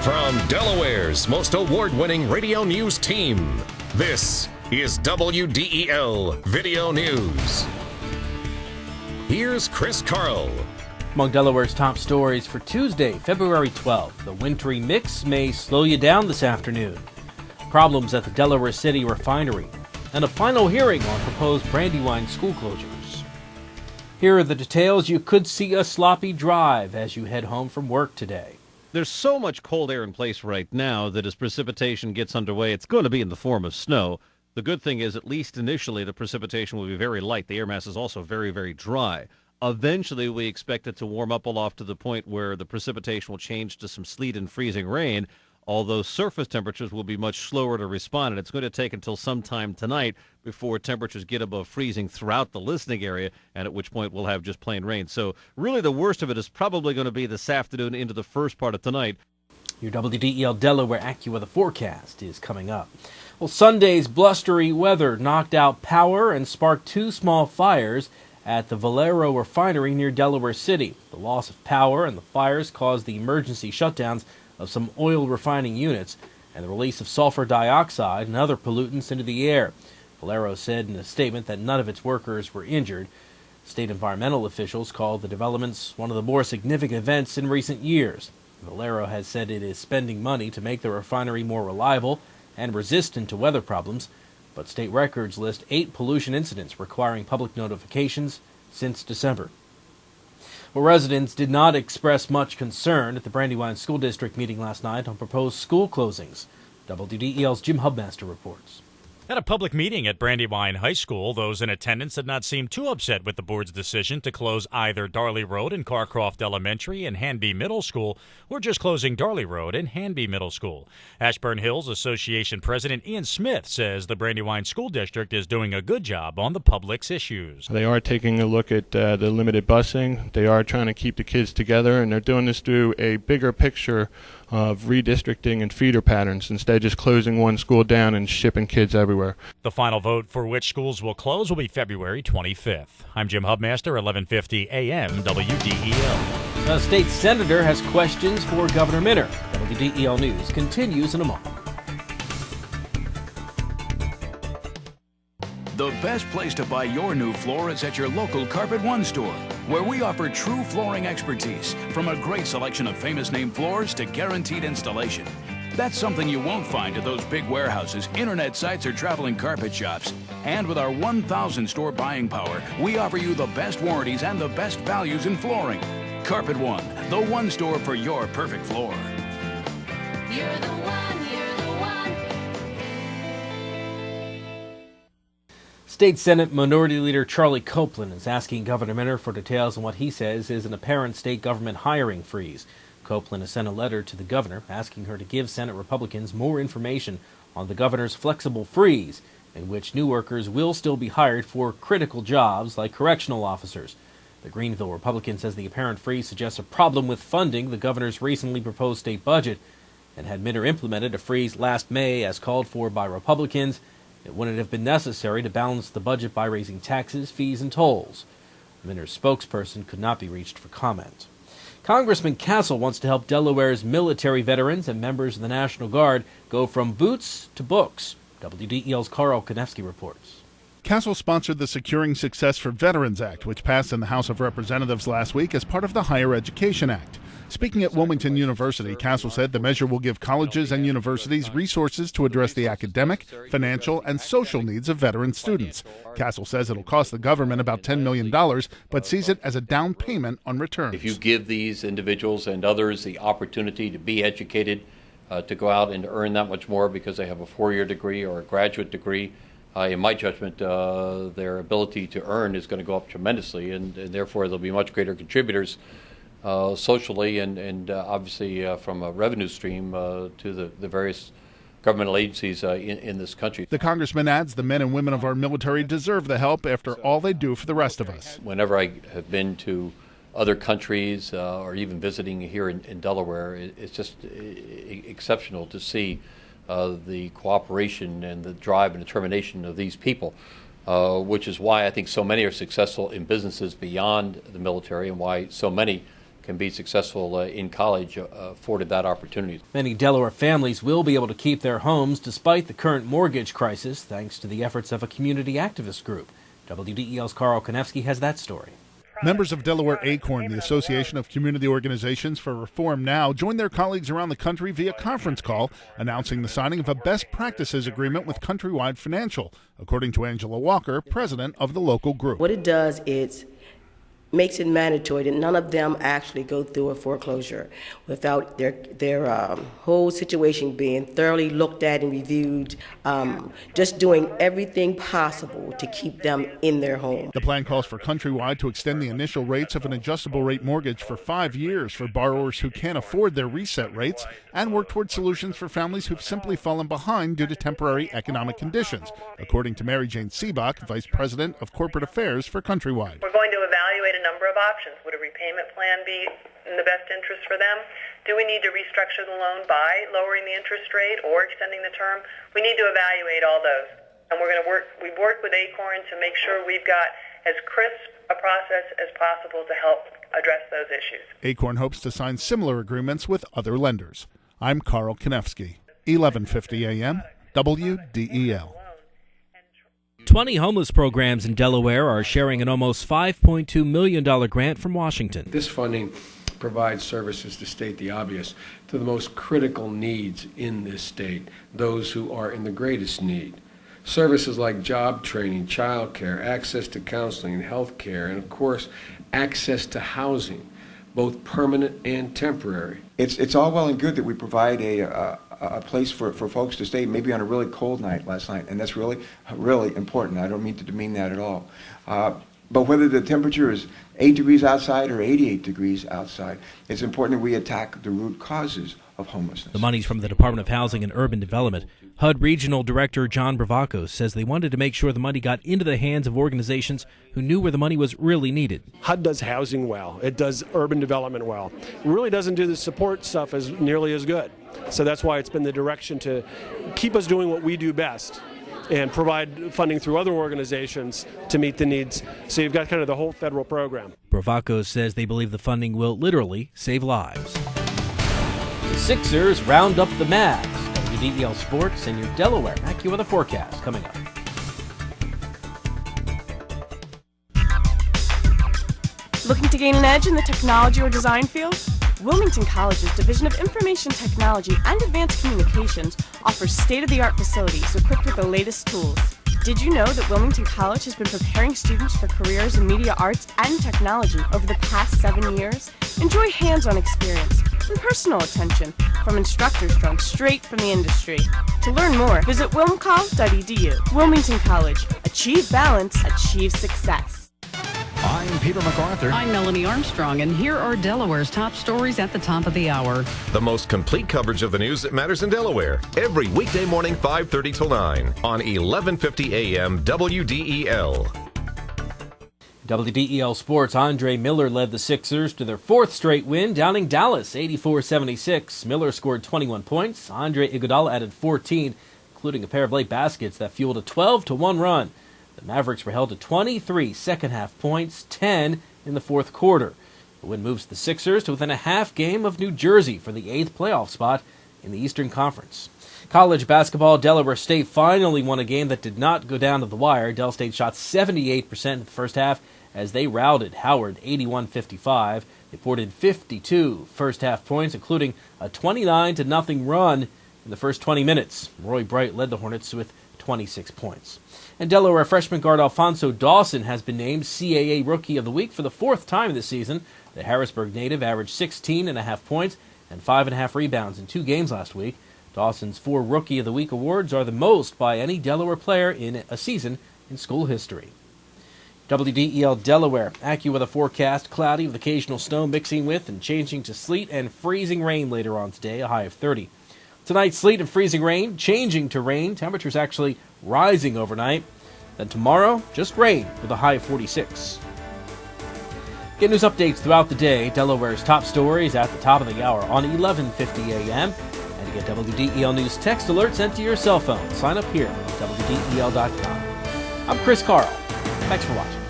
From Delaware's most award-winning radio news team, this is WDEL Video News. Here's Chris Carl. Among Delaware's top stories for Tuesday, February 12th, the wintry mix may slow you down this afternoon. Problems at the Delaware City refinery, and a final hearing on proposed Brandywine school closures. Here are the details. You could see a sloppy drive as you head home from work today. There's so much cold air in place right now that as precipitation gets underway, it's going to be in the form of snow. The good thing is, at least initially, the precipitation will be very light. The air mass is also very, very dry. Eventually, we expect it to warm up aloft to the point where the precipitation will change to some sleet and freezing rain, although surface temperatures will be much slower to respond, and it's going to take until sometime tonight before temperatures get above freezing throughout the listening area, and at which point we'll have just plain rain. So really the worst of it is probably going to be this afternoon into the first part of tonight. Your WDEL Delaware AccuWeather forecast is coming up. Well, Sunday's blustery weather knocked out power and sparked two small fires at the Valero refinery near Delaware City. The loss of power and the fires caused the emergency shutdowns of some oil refining units and the release of sulfur dioxide and other pollutants into the air. Valero said in a statement that none of its workers were injured. State environmental officials called the developments one of the more significant events in recent years. Valero has said it is spending money to make the refinery more reliable and resistant to weather problems, but state records list 8 pollution incidents requiring public notifications since December. Well, residents did not express much concern at the Brandywine School District meeting last night on proposed school closings. WDEL's Jim Hubmaster reports. At a public meeting at Brandywine High School, those in attendance did not seem too upset with the board's decision to close either Darley Road and Carcroft Elementary and Hanby Middle School, or just closing Darley Road and Hanby Middle School. Ashburn Hills Association President Ian Smith says the Brandywine School District is doing a good job on the public's issues. They are taking a look at the limited busing. They are trying to keep the kids together, and they're doing this through a bigger picture of redistricting and feeder patterns instead of just closing one school down and shipping kids everywhere. The final vote for which schools will close will be February 25th. I'm Jim Hubmaster, 1150 AM WDEL. A state senator has questions for Governor Minner. WDEL News continues in a moment. The best place to buy your new floor is at your local Carpet One store, where we offer true flooring expertise, from a great selection of famous name floors to guaranteed installation. That's something you won't find at those big warehouses, internet sites, or traveling carpet shops. And with our 1,000 store buying power, we offer you the best warranties and the best values in flooring. Carpet One, the one store for your perfect floor. You're the one, you're the one. State Senate Minority Leader Charlie Copeland is asking Governor Minner for details on what he says is an apparent state government hiring freeze. Copeland has sent a letter to the governor asking her to give Senate Republicans more information on the governor's flexible freeze, in which new workers will still be hired for critical jobs like correctional officers. The Greenville Republican says the apparent freeze suggests a problem with funding the governor's recently proposed state budget, and had Minner implemented a freeze last May as called for by Republicans, it wouldn't have been necessary to balance the budget by raising taxes, fees, and tolls. Minner's spokesperson could not be reached for comment. Congressman Castle wants to help Delaware's military veterans and members of the National Guard go from boots to books. WDEL's Carl Konevsky reports. Castle sponsored the Securing Success for Veterans Act, which passed in the House of Representatives last week as part of the Higher Education Act. Speaking at Wilmington University, Castle said the measure will give colleges and universities resources to address the academic, financial, and social needs of veteran students. Castle says it'll cost the government about $10 million, but sees it as a down payment on returns. If you give these individuals and others the opportunity to be educated, to go out and earn that much more because they have a 4-year degree or a graduate degree, in my judgment, their ability to earn is going to go up tremendously, and therefore they'll be much greater contributors socially and obviously from a revenue stream to the various governmental agencies in this country. The congressman adds the men and women of our military deserve the help after all they do for the rest of us. Whenever I have been to other countries or even visiting here in Delaware, it's just exceptional to see the cooperation and the drive and determination of these people, which is why I think so many are successful in businesses beyond the military and why so many can be successful in college afforded that opportunity. Many Delaware families will be able to keep their homes despite the current mortgage crisis thanks to the efforts of a community activist group. WDEL's Carl Konevsky has that story. Members of Delaware ACORN, the Association of Community Organizations for Reform Now, joined their colleagues around the country via conference call, announcing the signing of a best practices agreement with Countrywide Financial, according to Angela Walker, president of the local group. What it does is makes it mandatory that none of them actually go through a foreclosure without their whole situation being thoroughly looked at and reviewed, just doing everything possible to keep them in their home. The plan calls for Countrywide to extend the initial rates of an adjustable rate mortgage for 5 years for borrowers who can't afford their reset rates and work toward solutions for families who've simply fallen behind due to temporary economic conditions, according to Mary Jane Seebach, Vice President of Corporate Affairs for Countrywide. We're going to evaluate a number of options. Would a repayment plan be in the best interest for them? Do we need to restructure the loan by lowering the interest rate or extending the term? We need to evaluate all those. And we've worked with ACORN to make sure we've got as crisp a process as possible to help address those issues. ACORN hopes to sign similar agreements with other lenders. I'm Carl Konevsky, 1150 AM, WDEL. 20 homeless programs in Delaware are sharing an almost $5.2 million grant from Washington. This funding provides services, to state the obvious, to the most critical needs in this state, those who are in the greatest need. Services like job training, child care, access to counseling, health care, and of course, access to housing, both permanent and temporary. It's all well and good that we provide a place for folks to stay, maybe on a really cold night last night, and that's really, really important. I don't mean to demean that at all. But whether the temperature is 8 degrees outside or 88 degrees outside, it's important that we attack the root causes of homelessness. The money's from the Department of Housing and Urban Development. HUD Regional Director John Bravacos says they wanted to make sure the money got into the hands of organizations who knew where the money was really needed. HUD does housing well. It does urban development well. It really doesn't do the support stuff as nearly as good. So that's why it's been the direction to keep us doing what we do best and provide funding through other organizations to meet the needs. So you've got kind of the whole federal program. Bravacos says they believe the funding will literally save lives. The Sixers round up the Mavs. WDEL Sports and your Delaware AccuWeather forecast coming up. Looking to gain an edge in the technology or design field? Wilmington College's Division of Information Technology and Advanced Communications offers state-of-the-art facilities equipped with the latest tools. Did you know that Wilmington College has been preparing students for careers in media arts and technology over the past 7 years? Enjoy hands-on experience and personal attention from instructors drawn straight from the industry. To learn more, visit wilmcol.edu. Wilmington College. Achieve balance, achieve success. I'm Peter MacArthur. I'm Melanie Armstrong, and here are Delaware's top stories at the top of the hour. The most complete coverage of the news that matters in Delaware. Every weekday morning, 5:30 till 9 on 1150 AM WDEL. WDEL Sports, Andre Miller led the Sixers to their fourth straight win, downing Dallas 84-76. Miller scored 21 points. Andre Iguodala added 14, including a pair of late baskets that fueled a 12-1 run. The Mavericks were held to 23 second-half points, 10 in the fourth quarter. The win moves the Sixers to within a half game of New Jersey for the 8th playoff spot in the Eastern Conference. College basketball, Delaware State finally won a game that did not go down to the wire. Del State shot 78% in the first half as they routed Howard 81-55. They poured in 52 first-half points, including a 29-0 run in the first 20 minutes. Roy Bright led the Hornets with 26 points. And Delaware freshman guard Alfonso Dawson has been named CAA Rookie of the Week for the fourth time this season. The Harrisburg native averaged 16.5 points and 5.5 rebounds in 2 games last week. Dawson's 4 Rookie of the Week awards are the most by any Delaware player in a season in school history. WDEL Delaware AccuWeather forecast: cloudy with occasional snow mixing with and changing to sleet and freezing rain later on today, a high of 30. Tonight, sleet and freezing rain, changing to rain. Temperatures actually rising overnight. Then tomorrow, just rain with a high of 46. Get news updates throughout the day. Delaware's top stories at the top of the hour on 1150 a.m. And to get WDEL News text alerts sent to your cell phone, sign up here at WDEL.com. I'm Chris Carl. Thanks for watching.